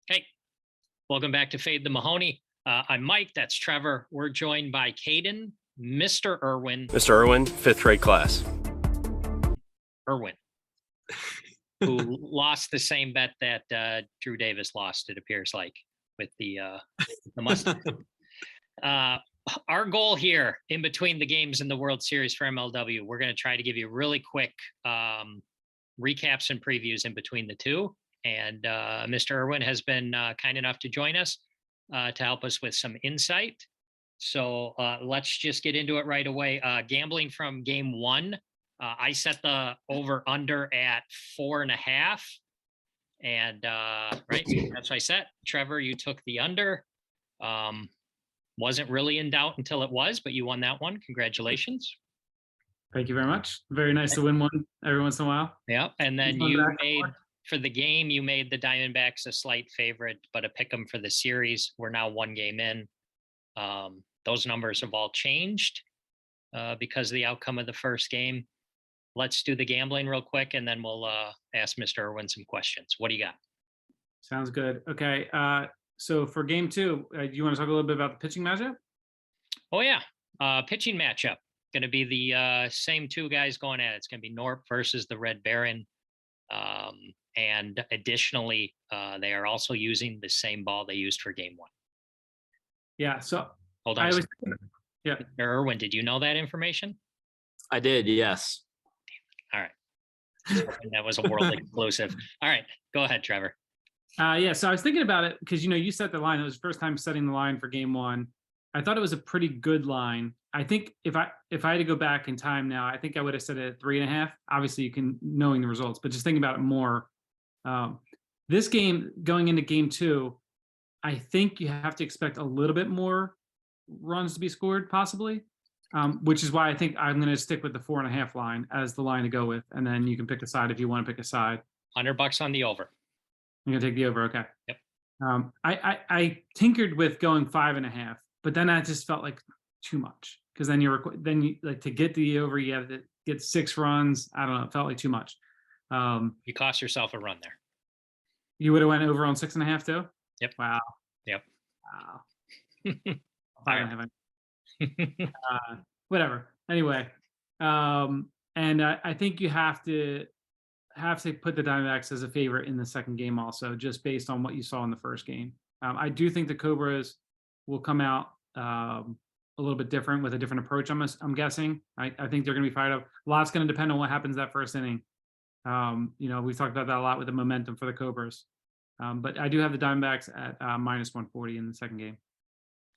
Hey, welcome back to Fade the Mahoney. I'm Mike. That's Trevor. We're joined by Caden, Mr. Irwin. Mr. Irwin, fifth grade class. Irwin, who lost the same bet that Drew Davis lost, it appears like, with the mustache. Our goal here in between the games in the World Series for MLW, we're going to try to give you really quick recaps and previews in between the two. And Mr. Irwin has been kind enough to join us to help us with some insight. So let's just get into it right away. Gambling from game one. I set the over under at 4.5. And right, that's what I set. Trevor, you took the under. Wasn't really in doubt until it was, but you won that one. Congratulations. Thank you very much. Very nice to win one every once in a while. Yeah. And then you made, for the game, you made the Diamondbacks a slight favorite, but a pick 'em for the series. We're now one game in. Those numbers have all changed because of the outcome of the first game. Let's do the gambling real quick, and then we'll ask Mr. Irwin some questions. What do you got? Sounds good. Okay. So for game two, do you want to talk a little bit about the pitching matchup? Oh, yeah. Pitching matchup. Going to be the same two guys going at it. It's going to be Norp versus the Red Baron. And additionally, they are also using the same ball they used for game one. Yeah. So hold on. Yeah. Irwin, did you know that information? I did, yes. All right. That was a world exclusive. All right. Go ahead, Trevor. Yeah. So I was thinking about it because, you set the line. It was the first time setting the line for game one. I thought it was a pretty good line. I think if I had to go back in time now, I think I would have set it at 3.5. Obviously, you can knowing the results, but just thinking about it more. This game going into game two, I think you have to expect a little bit more runs to be scored, possibly, which is why I think I'm going to stick with the 4.5 line as the line to go with, and then you can pick a side if you want to pick a side. $100 on the over. I'm going to take the over. Okay. Yep. I tinkered with going 5.5, but then I just felt like too much because then you like to get the over, you have to get 6 runs. I don't know. It felt like too much. You cost yourself a run there. You would have went over on 6.5 too? Yep. Wow. Yep. Wow. 5.5. Whatever. Anyway, and I think you have to put the Diamondbacks as a favorite in the second game also, just based on what you saw in the first game. I do think the Cobras will come out a little bit different with a different approach. I'm guessing. I think they're going to be fired up. A lot's going to depend on what happens that first inning. We've talked about that a lot with the momentum for the Cobras. But I do have the Diamondbacks at -140 in the second game.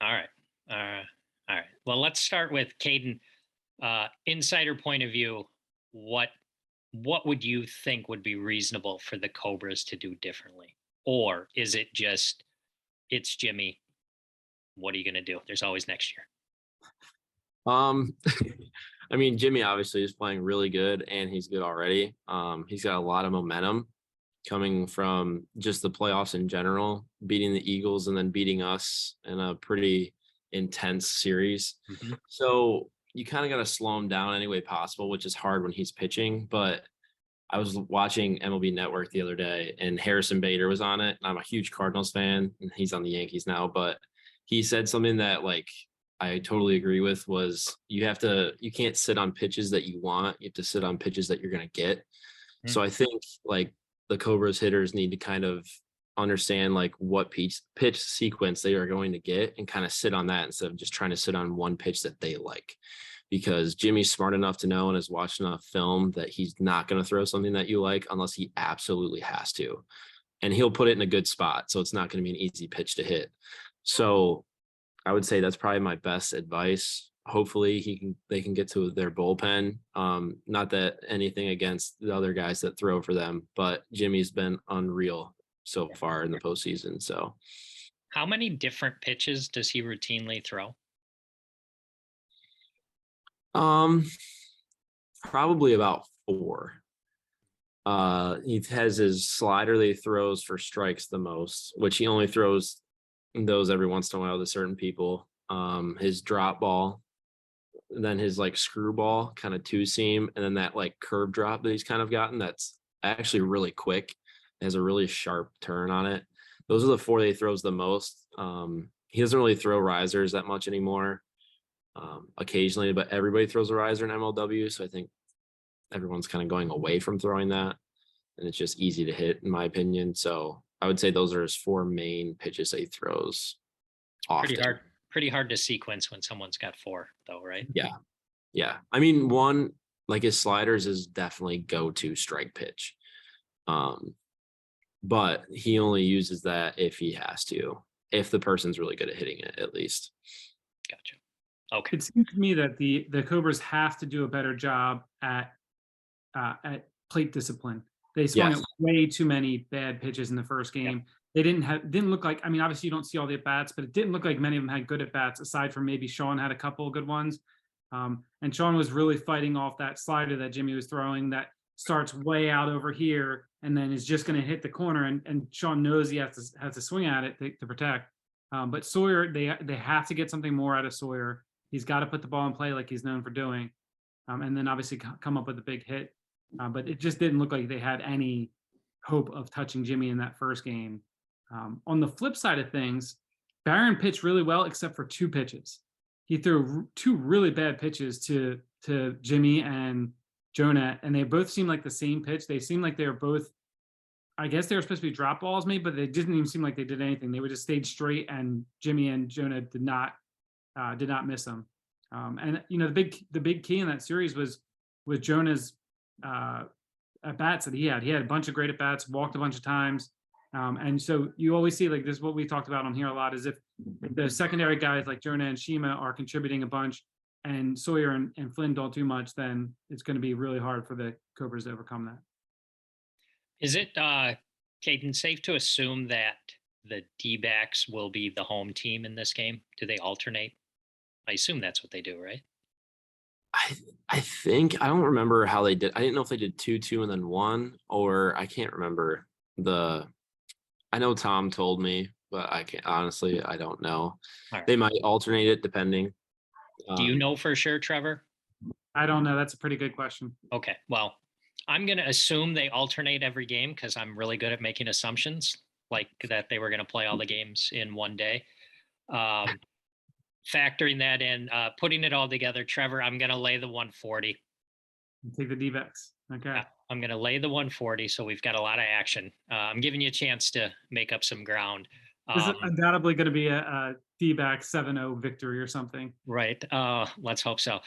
All right. All right. Well, let's start with Caden. Insider point of view, what would you think would be reasonable for the Cobras to do differently? Or is it just, it's Jimmy, what are you going to do? There's always next year. I mean, Jimmy obviously is playing really good, and he's good already. He's got a lot of momentum coming from just the playoffs in general, beating the Eagles and then beating us in a pretty intense series. Mm-hmm. So you kind of got to slow him down any way possible, which is hard when he's pitching. But I was watching MLB Network the other day, and Harrison Bader was on it. And I'm a huge Cardinals fan, and he's on the Yankees now. But he said something that, like, I totally agree with, was you can't sit on pitches that you want. You have to sit on pitches that you're going to get. Mm-hmm. So I think, like, the Cobras hitters need to kind of understand, like, what pitch sequence they are going to get and kind of sit on that instead of just trying to sit on one pitch that they like. Because Jimmy's smart enough to know and has watched enough film that he's not going to throw something that you like unless he absolutely has to. And he'll put it in a good spot, so it's not going to be an easy pitch to hit. So I would say that's probably my best advice. Hopefully they can get to their bullpen. Not that anything against the other guys that throw for them, but Jimmy's been unreal so far in the postseason. So how many different pitches does he routinely throw? Probably about 4. He has his slider that he throws for strikes the most, which he only throws those every once in a while to certain people. His drop ball, then his like screwball kind of 2-seam, and then that like curve drop that he's kind of gotten that's actually really quick. It has a really sharp turn on it. Those are the 4 that he throws the most. He doesn't really throw risers that much anymore. Occasionally, but everybody throws a riser in MLW. So I think everyone's kind of going away from throwing that. And it's just easy to hit, in my opinion. So I would say those are his 4 main pitches that he throws often. Pretty hard to sequence when someone's got 4, though, right? Yeah. Yeah. I mean, one, like his sliders is definitely go-to strike pitch. But he only uses that if he has to, if the person's really good at hitting it, at least. Gotcha. Okay. It seems to me that the Cobras have to do a better job at plate discipline. They swung at way too many bad pitches in the first game. They didn't look like, I mean, obviously you don't see all the at bats, but it didn't look like many of them had good at bats, aside from maybe Sean had a couple of good ones. And Sean was really fighting off that slider that Jimmy was throwing that starts way out over here and then is just going to hit the corner. And Sean knows he has to swing at it to protect. But Sawyer, they have to get something more out of Sawyer. He's got to put the ball in play like he's known for doing. And then obviously come up with a big hit. But it just didn't look like they had any hope of touching Jimmy in that first game. On the flip side of things, Barron pitched really well except for 2 pitches. He threw 2 really bad pitches to Jimmy and Jonah, and they both seemed like the same pitch. They seemed like they were both, I guess they were supposed to be drop balls maybe, but they didn't even seem like they did anything. They would just stayed straight, and Jimmy and Jonah did not miss them. And you know, the big key in that series was Jonah's at bats that he had. He had a bunch of great at bats, walked a bunch of times. And so you always see, like, this is what we talked about on here a lot, is if the secondary guys like Jonah and Shima are contributing a bunch and Sawyer and Flynn don't do much, then it's going to be really hard for the Cobras to overcome that. Is it, Caden, safe to assume that the D-backs will be the home team in this game? Do they alternate? I assume that's what they do, right? I think, I don't remember how they did. I didn't know if they did 2-2 and then 1, or I can't remember I know Tom told me, but I can't, honestly, I don't know. Right. They might alternate it depending. Do you know for sure, Trevor? I don't know. That's a pretty good question. Okay. Well, I'm going to assume they alternate every game because I'm really good at making assumptions, like that they were going to play all the games in one day. Factoring that in, putting it all together, Trevor, I'm going to lay the 140. Take the D-backs. Okay. Yeah, I'm going to lay the 140, so we've got a lot of action. I'm giving you a chance to make up some ground. This is undoubtedly going to be a D-back 7-0 victory or something. Right. Let's hope so.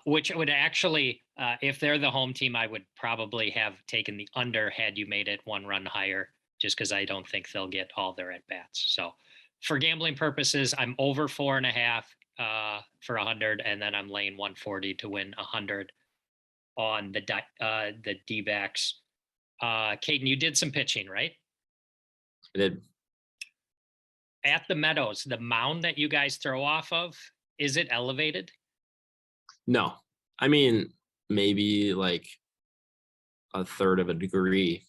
Which would actually, if they're the home team, I would probably have taken the under had you made it 1 run higher, just because I don't think they'll get all their at-bats. So for gambling purposes, I'm over 4.5 for 100, and then I'm laying 140 to win 100 on the D-backs. Caden, you did some pitching, right? I did. At the Meadows, the mound that you guys throw off of, is it elevated? No, I mean, maybe like 1/3 of a degree,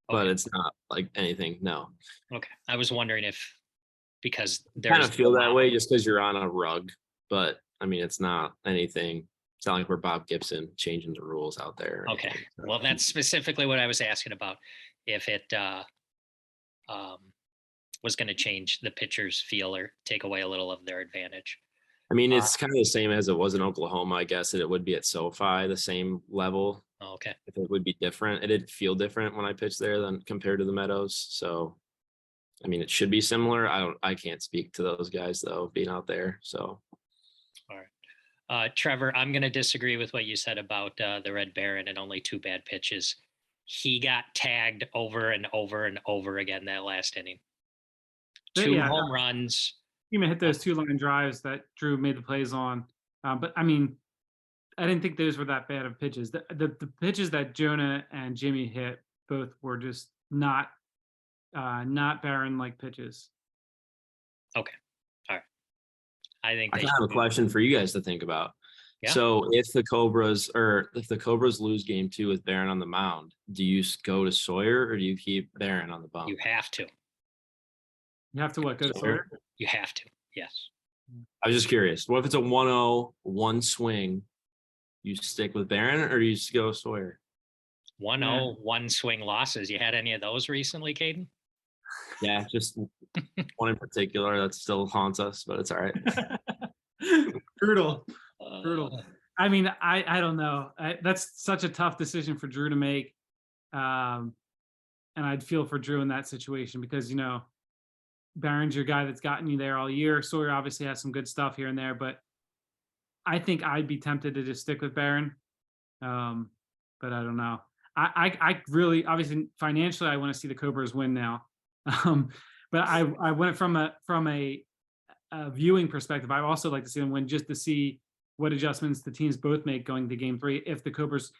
but it's not like anything. No. Okay. I was wondering if, because I kind of feel that way just because you're on a rug, but I mean, it's not anything. It's not like we're Bob Gibson changing the rules out there. Okay. Well, that's specifically what I was asking about. If it was going to change the pitcher's feel or take away a little of their advantage. I mean, it's kind of the same as it was in Oklahoma, I guess, that it would be at SoFi, the same level. Okay. If it would be different. It did feel different when I pitched there than compared to the Meadows. So, I mean, it should be similar. I can't speak to those guys though, being out there. So. All right. Trevor, I'm going to disagree with what you said about the Red Baron and only 2 bad pitches. He got tagged over and over and over again that last inning. 2 home runs. He hit those 2 line drives that Drew made the plays on. But I mean, I didn't think those were that bad of pitches. The pitches that Jonah and Jimmy hit both were just not Barron-like pitches. Okay. All right. I think I have a question for you guys to think about. Yeah. So if the Cobras lose game 2 with Barron on the mound, do you go to Sawyer or do you keep Barron on the bump? You have to. You have to what? Go to Sawyer? You have to. Yes. I was just curious. What if it's a 1-0, 1 swing? You stick with Barron or do you just go Sawyer? 1-0, 1 swing losses. You had any of those recently, Caden? Yeah, just one in particular that still haunts us, but it's all right. Brutal. Uh, I mean, I don't know. That's such a tough decision for Drew to make. And I'd feel for Drew in that situation because, Barron's your guy that's gotten you there all year. Sawyer obviously has some good stuff here and there, but I think I'd be tempted to just stick with Barron. But I don't know. I really, obviously financially, I want to see the Cobras win now. Um, but I went from a viewing perspective. I also like to see them win just to see what adjustments the teams both make going to game 3. If the Cobras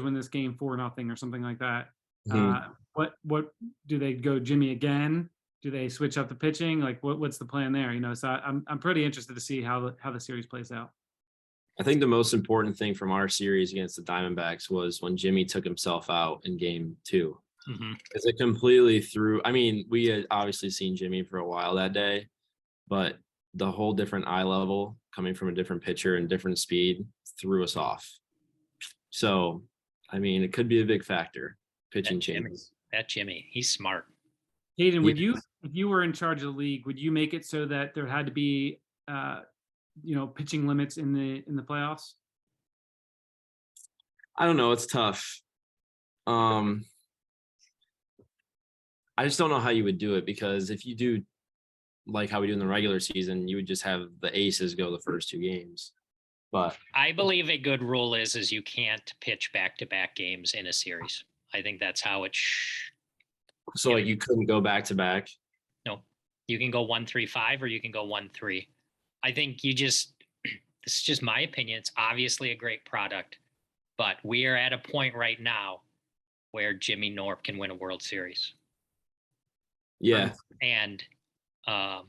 win this game 4-0 or something like that, Mhm. what do they go Jimmy again? Do they switch up the pitching? Like what's the plan there? So I'm pretty interested to see how the series plays out. I think the most important thing from our series against the Diamondbacks was when Jimmy took himself out in game 2. mhm. Because it completely threw. I mean, we had obviously seen Jimmy for a while that day, but the whole different eye level coming from a different pitcher and different speed threw us off. So, I mean, it could be a big factor. Pitching changes. That Jimmy, he's smart. Caden, would Yeah. you, if you were in charge of the league, would you make it so that there had to be, pitching limits in the playoffs? I don't know. It's tough. I just don't know how you would do it because if you do like how we do in the regular season, you would just have the aces go the first 2 games. But I believe a good rule is you can't pitch back-to-back games in a series. I think that's how it. so like you couldn't go back to back. No, you can go 1-3-5 or you can go 1-3. I think this is just my opinion. It's obviously a great product, but we are at a point right now where Jimmy Norp can win a World Series. Yeah. And I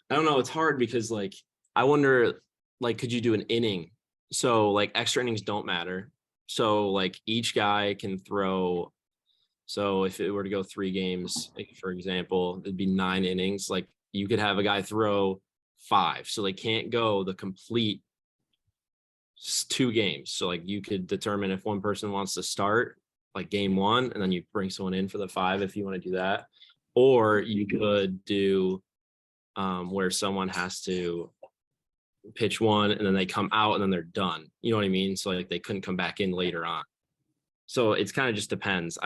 don't know. It's hard because like I wonder, like, could you do an inning? So like extra innings don't matter. So like each guy can throw. So if it were to go 3 games, like, for example, it'd be 9 innings. Like you could have a guy throw 5, so they can't go the complete 2 games. So like you could determine if one person wants to start like game 1, and then you bring someone in for the 5 if you want to do that, or you could do where someone has to pitch 1 and then they come out and then they're done. You know what I mean? So like they couldn't come back in later on. So it's kind of just depends.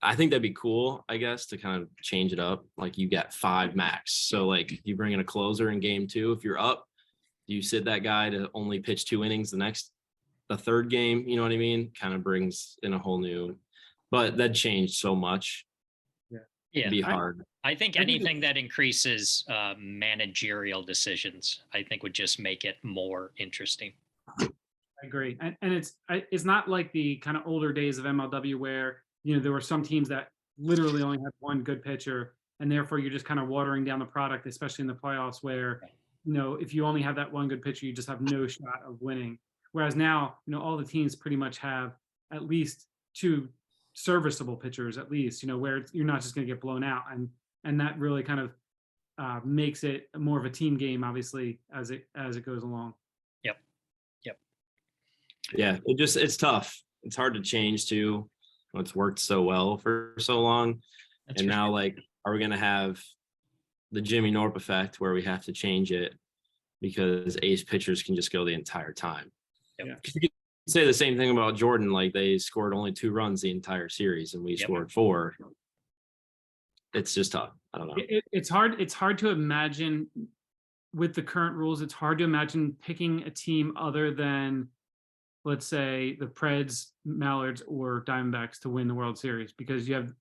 I think that'd be cool, I guess, to kind of change it up. Like you get 5 max. So like you bring in a closer in game 2. If you're up, you sit that guy to only pitch 2 innings the third game. You know what I mean? Kind of brings in a whole new, but that changed so much. yeah, It'd be hard. I think anything that increases managerial decisions, I think would just make it more interesting. I agree, and it's not like the kind of older days of MLW where there were some teams that literally only had one good pitcher, and therefore you're just kind of watering down the product, especially in the playoffs where if you only have that one good pitcher, you just have no shot of winning. Whereas now, all the teams pretty much have at least 2 serviceable pitchers, at least, where you're not just going to get blown out, and that really kind of makes it more of a team game, obviously, as it goes along. Yeah, it's tough. It's hard to change too. It's worked so well for so long. That's and for now sure. like, are we going to have the Jimmy Norp effect where we have to change it because ace pitchers can just go the entire time? Yep. Yeah. You could say the same thing about Jordan. Like they scored only 2 runs the entire series and we scored 4. It's just tough. I don't know. It's hard to imagine with the current rules. It's hard to imagine picking a team other than, let's say, the Preds, Mallards, or Diamondbacks to win the World Series, because you have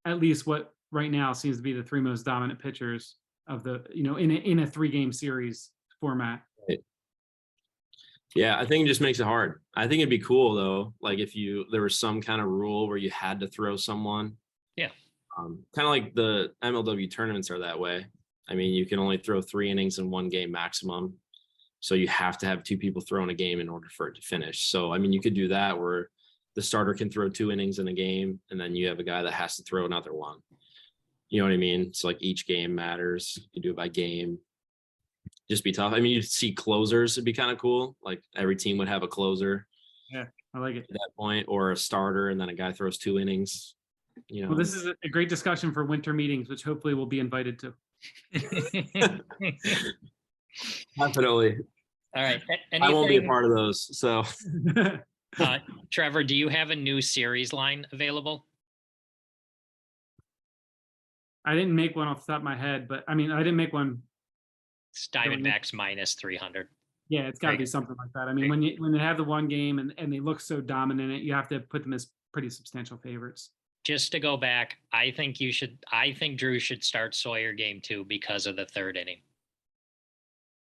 at least what right now seems to be the 3 most dominant pitchers of the, in a 3-game series format. Yeah, I think it just makes it hard. I think it'd be cool though, like if there was some kind of rule where you had to throw someone. Yeah. Kind of like the MLW tournaments are that way. I mean, you can only throw 3 innings in 1 game maximum. So you have to have 2 people throwing a game in order for it to finish. So, I mean, you could do that where the starter can throw 2 innings in a game, and then you have a guy that has to throw another one. You know what I mean? So like each game matters. You do it by game. Just be tough. I mean, you'd see closers. It'd be kind of cool. Like every team would have a closer. Yeah, I like it. At that point, or a starter, and then a guy throws 2 innings. You know, Well, this is a great discussion for winter meetings, which hopefully we'll be invited to. definitely. All right. I won't be a Anything, part of those. So Trevor, do you have a new series line available? I didn't make one off the top of my head, but I mean, I didn't make one. It's Diamondbacks minus 300. Yeah, it's got to Right. be something like that. I mean, when they have the one game and they look so dominant, you have to put them as pretty substantial favorites. Just to go back, I think Drew should start Sawyer game 2 because of the third inning.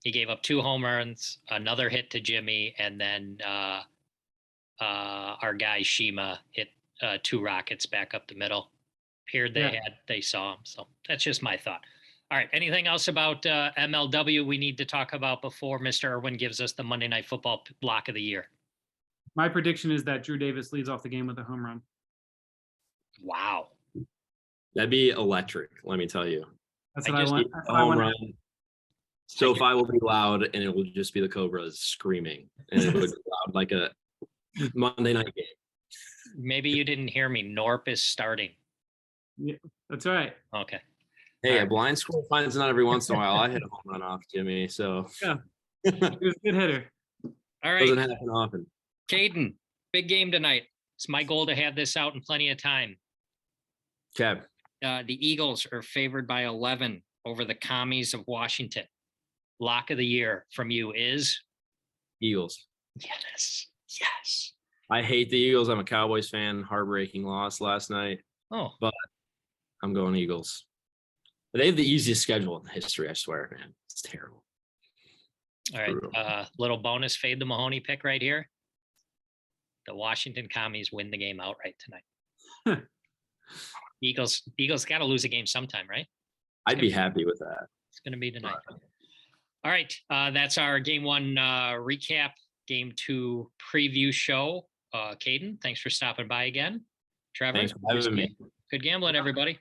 He gave up 2 home runs, another hit to Jimmy, and then our guy Shima hit 2 rockets back up the middle. Appeared they saw him. So that's just my thought. All right. Anything else about MLW we need to talk about before Mr. Irwin gives us the Monday Night Football block of the year? My prediction is that Drew Davis leads off the game with a home run. Wow. that'd be electric. Let me tell you. That's I what I just want. A That's what I home want. run. SoFi will be loud, and it will just be the Cobras screaming, and it would be loud like a Monday night game. Maybe you didn't hear me. Norp is starting. Yeah, that's right. Okay. Hey, All a right. blind squirrel finds it out every once in a while. I hit a home run off Jimmy, so Yeah. He was a good hitter. All right. doesn't happen often. Caden, big game tonight. It's my goal to have this out in plenty of time. Okay. The Eagles are favored by 11 over the Commies of Washington. Lock of the year from you is? Eagles. Yes. Yes. I hate the Eagles. I'm a Cowboys fan. Heartbreaking loss last night. Oh, I'm going Eagles. They have the easiest schedule in history, I swear, man. It's terrible. all right. Little bonus fade the Mahoney pick right here. The Washington Commies win the game outright tonight. Eagles got to lose a game sometime, right? I'd be happy with that. It's going to be tonight. All right. That's our game 1 recap, game 2 preview show. Caden, thanks for stopping by again. Trevor, Thanks for having me. good gambling, everybody.